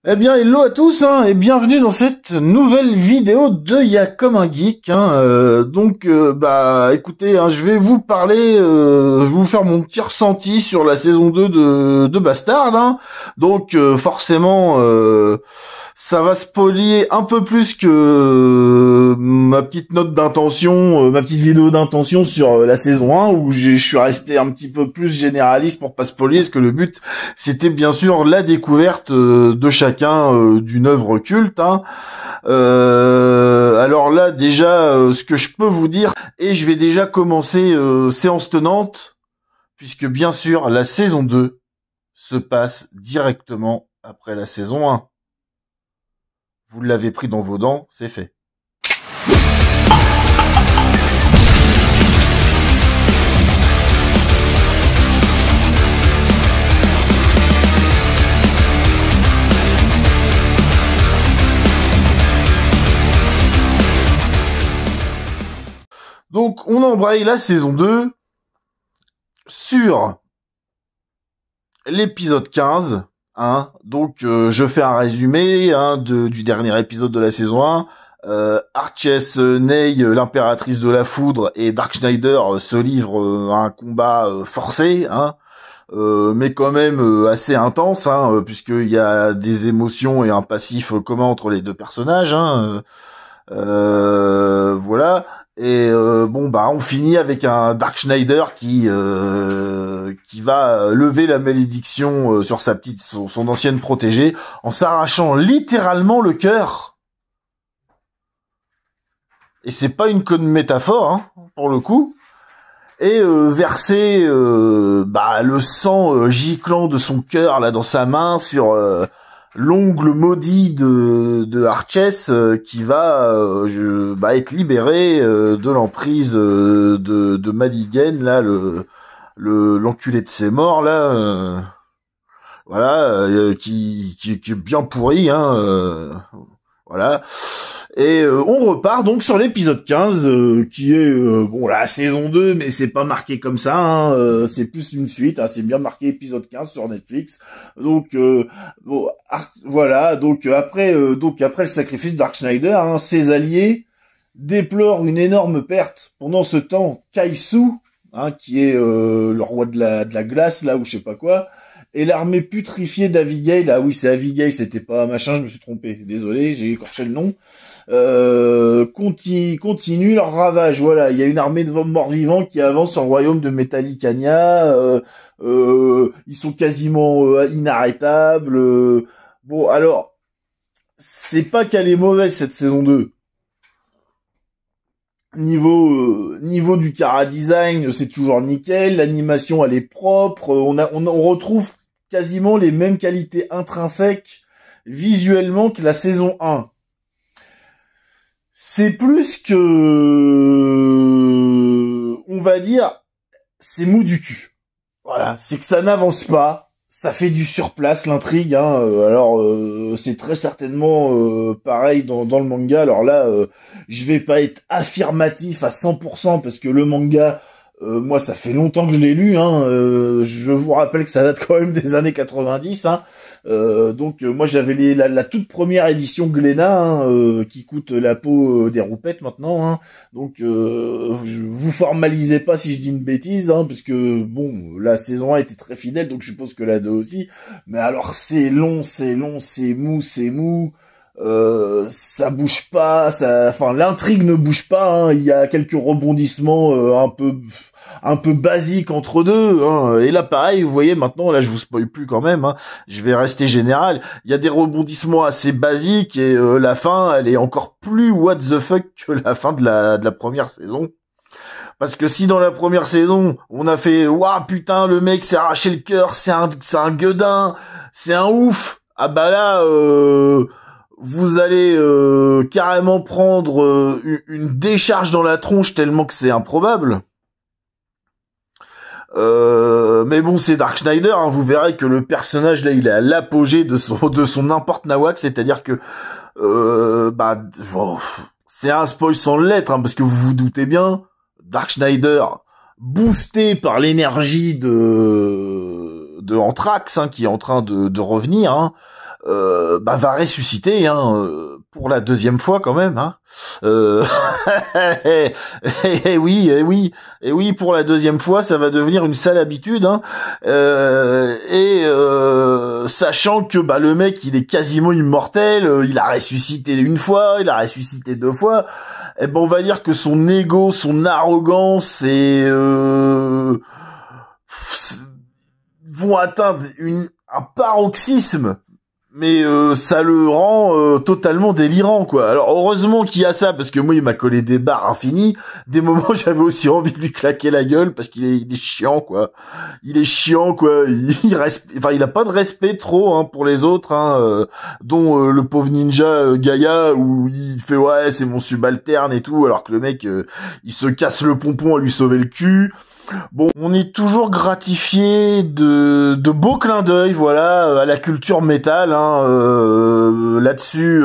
Eh bien, hello à tous, et bienvenue dans cette nouvelle vidéo de Y'a comme un geek. Écoutez, je vais vous parler, je vais vous faire mon petit ressenti sur la saison 2 de Bastard. Forcément, ça va spoiler un peu plus que ma petite note d'intention, ma petite vidéo d'intention sur la saison 1, où je suis resté un petit peu plus généraliste pour pas spoiler, parce que le but, c'était bien sûr la découverte de chacun d'une œuvre culte. Alors là, déjà, ce que je peux vous dire, et je vais déjà commencer séance tenante, puisque bien sûr, la saison 2 se passe directement après la saison 1. Vous l'avez pris dans vos dents, c'est fait. Donc, on embraye la saison 2 sur l'épisode 15. Je fais un résumé du dernier épisode de la saison 1. Archess, Ney, l'impératrice de la foudre, et Dark Schneider se livrent à un combat forcé, mais quand même assez intense, puisqu'il y a des émotions et un passif commun entre les deux personnages. Voilà. Et on finit avec un Dark Schneider qui va lever la malédiction sur son ancienne protégée en s'arrachant littéralement le cœur. Et c'est pas une conne métaphore, pour le coup. Et verser le sang giclant de son cœur là dans sa main sur l'ongle maudit de Archess qui va être libéré de l'emprise de Madigan, là, l'enculé de ses morts là, qui est bien pourri, voilà. Et on repart donc sur l'épisode 15 qui est la saison 2, mais c'est pas marqué comme ça, c'est plus une suite, c'est bien marqué épisode 15 sur Netflix. Après le sacrifice de Dark Schneider, ses alliés déplorent une énorme perte. Pendant ce temps, Kaisu, qui est le roi de la glace là, ou je sais pas quoi, et l'armée putrifiée d'Abigail, oui, c'est Abigail, c'était pas machin, je me suis trompé, désolé, j'ai écorché le nom, continue leur ravage. Voilà, il y a une armée de morts-vivants qui avance sur le royaume de Metallicania, ils sont quasiment inarrêtables. Alors, c'est pas qu'elle est mauvaise cette saison 2. Niveau du chara-design, c'est toujours nickel, l'animation elle est propre, on retrouve quasiment les mêmes qualités intrinsèques visuellement que la saison 1. C'est plus que, on va dire, c'est mou du cul. Voilà, c'est que ça n'avance pas, ça fait du surplace l'intrigue, c'est très certainement pareil dans le manga. Alors là, je vais pas être affirmatif à 100% parce que le manga, moi ça fait longtemps que je l'ai lu, je vous rappelle que ça date quand même des années 90, moi j'avais la toute première édition Glénat, qui coûte la peau des roupettes maintenant, vous formalisez pas si je dis une bêtise, parce que la saison 1 était très fidèle, donc je suppose que la 2 aussi, mais alors c'est long, c'est mou, ça bouge pas, l'intrigue ne bouge pas, il y a quelques rebondissements un peu basiques entre deux, et là pareil, vous voyez maintenant, là je vous spoil plus quand même, je vais rester général, il y a des rebondissements assez basiques, et la fin elle est encore plus what the fuck que la fin de la première saison. Parce que si dans la première saison, on a fait waouh putain, le mec s'est arraché le cœur, c'est un gueudin, c'est un ouf. Là vous allez carrément prendre une décharge dans la tronche tellement que c'est improbable. Mais bon, c'est Dark Schneider, vous verrez que le personnage là, il est à l'apogée de son n'importe nawak, c'est-à-dire que c'est un spoil sans lettre, parce que vous vous doutez bien, Dark Schneider, boosté par l'énergie de Anthrax, qui est en train de revenir, va ressusciter pour la deuxième fois quand même. Et oui, pour la deuxième fois, ça va devenir une sale habitude. Sachant que le mec, il est quasiment immortel, il a ressuscité une fois, il a ressuscité deux fois. On va dire que son ego, son arrogance vont atteindre un paroxysme, mais ça le rend totalement délirant, quoi. Alors heureusement qu'il y a ça, parce que moi il m'a collé des barres infinies. Des moments j'avais aussi envie de lui claquer la gueule parce qu'il est chiant, quoi. Il est chiant, quoi. Il a pas de respect trop pour les autres, dont le pauvre ninja Gaïa, où il fait ouais c'est mon subalterne et tout, alors que le mec il se casse le pompon à lui sauver le cul. Bon, on est toujours gratifié de beaux clins d'œil, voilà, à la culture métal. Là-dessus,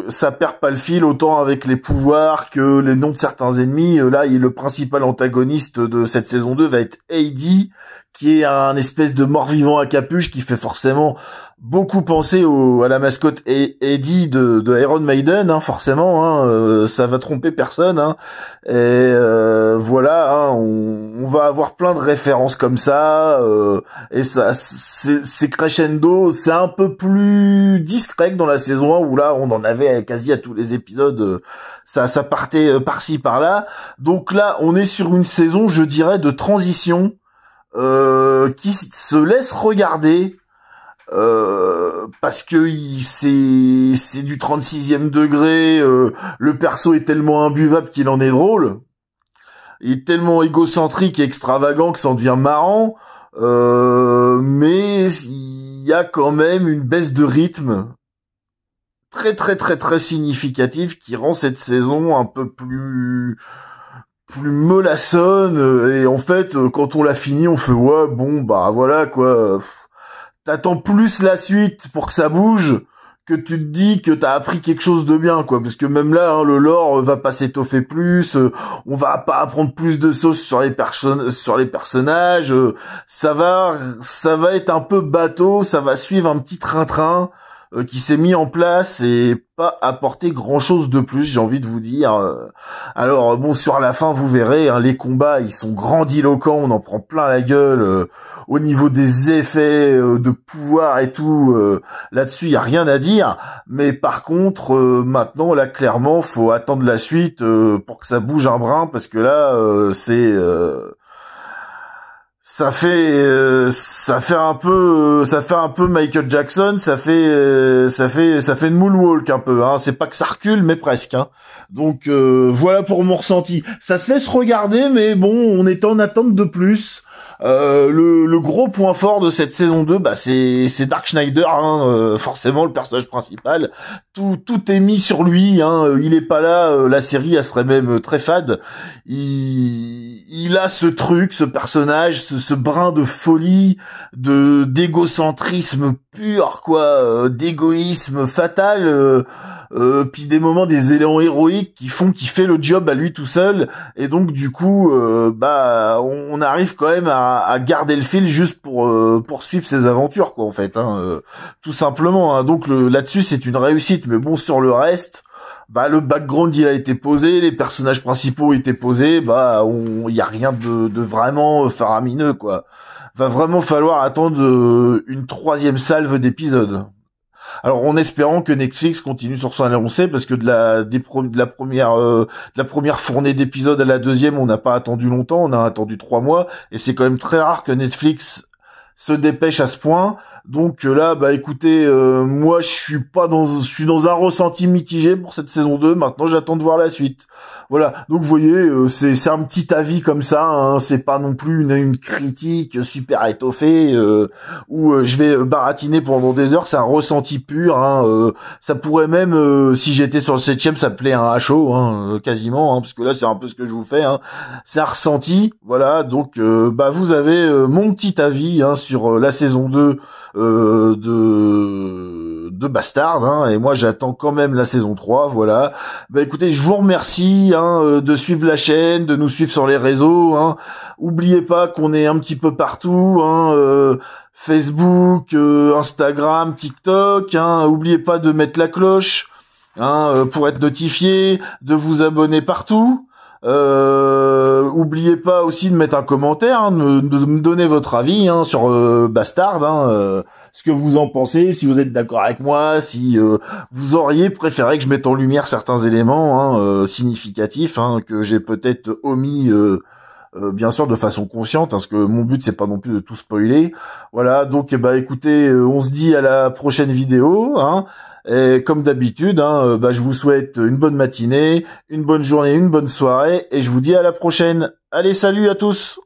ça perd pas le fil, autant avec les pouvoirs que les noms de certains ennemis. Là, le principal antagoniste de cette saison 2 va être Heidi, qui est un espèce de mort-vivant à capuche qui fait forcément beaucoup penser à la mascotte Eddie de Iron Maiden, forcément, ça va tromper personne, voilà, on va avoir plein de références comme ça, et ça, c'est crescendo, c'est un peu plus discret que dans la saison 1 où là, on en avait quasi à tous les épisodes, ça partait par-ci par-là, donc là, on est sur une saison, je dirais, de transition, qui se laisse regarder, parce que c'est du 36e degré, le perso est tellement imbuvable qu'il en est drôle, il est tellement égocentrique et extravagant que ça en devient marrant, mais il y a quand même une baisse de rythme très très très très significative qui rend cette saison un peu plus mollassonne, et en fait quand on l'a fini on fait ouais bon voilà quoi. T'attends plus la suite pour que ça bouge que tu te dis que t'as appris quelque chose de bien, quoi. Parce que même là, le lore va pas s'étoffer plus, on va pas apprendre plus de sauce sur les personnages. Ça va être un peu bateau, ça va suivre un petit train-train qui s'est mis en place et pas apporter grand chose de plus, j'ai envie de vous dire. Alors bon, sur la fin vous verrez, les combats ils sont grandiloquents, on en prend plein la gueule, au niveau des effets de pouvoir et tout, là-dessus il y a rien à dire, mais par contre maintenant là clairement faut attendre la suite pour que ça bouge un brin, parce que là ça fait un peu Michael Jackson, ça fait une moonwalk un peu, c'est pas que ça recule mais presque, Donc voilà pour mon ressenti. Ça se laisse regarder, mais bon, on est en attente de plus. Le gros point fort de cette saison 2, c'est Dark Schneider, forcément le personnage principal. Tout est mis sur lui, il est pas là, la série elle serait même très fade. Il a ce truc, ce personnage, ce brin de folie, d'égocentrisme pur, quoi, d'égoïsme fatal, puis des moments, des élans héroïques qui font qu'il fait le job à lui tout seul, et donc du coup on arrive quand même à garder le fil juste pour poursuivre ses aventures, quoi, en fait, tout simplement, donc là-dessus c'est une réussite. Mais bon, sur le reste, le background il a été posé, les personnages principaux ont été posés, il y a rien de vraiment faramineux, quoi. Va vraiment falloir attendre une troisième salve d'épisodes. Alors en espérant que Netflix continue sur son lancée, parce que de la première fournée d'épisodes à la deuxième, on n'a pas attendu longtemps, on a attendu 3 mois, et c'est quand même très rare que Netflix se dépêche à ce point. Donc là, écoutez, moi je suis dans un ressenti mitigé pour cette saison 2. Maintenant, j'attends de voir la suite. Voilà. Donc vous voyez, c'est un petit avis comme ça, c'est pas non plus une critique super étoffée où je vais baratiner pendant des heures. C'est un ressenti pur, ça pourrait même, si j'étais sur le 7e, s'appeler un HO, quasiment, parce que là c'est un peu ce que je vous fais, c'est un ressenti. Voilà. Donc vous avez mon petit avis sur la saison 2 de Bastard, et moi j'attends quand même la saison 3. Voilà. Écoutez, je vous remercie de suivre la chaîne, de nous suivre sur les réseaux, oubliez pas qu'on est un petit peu partout, Facebook, Instagram, TikTok. Hein. Oubliez pas de mettre la cloche pour être notifié, de vous abonner partout. Oubliez pas aussi de mettre un commentaire, de me donner votre avis sur Bastard, ce que vous en pensez, si vous êtes d'accord avec moi, si vous auriez préféré que je mette en lumière certains éléments significatifs que j'ai peut-être omis, bien sûr de façon consciente, parce que mon but c'est pas non plus de tout spoiler. Voilà, donc écoutez, on se dit à la prochaine vidéo. Et comme d'habitude, je vous souhaite une bonne matinée, une bonne journée, une bonne soirée, et je vous dis à la prochaine. Allez, salut à tous!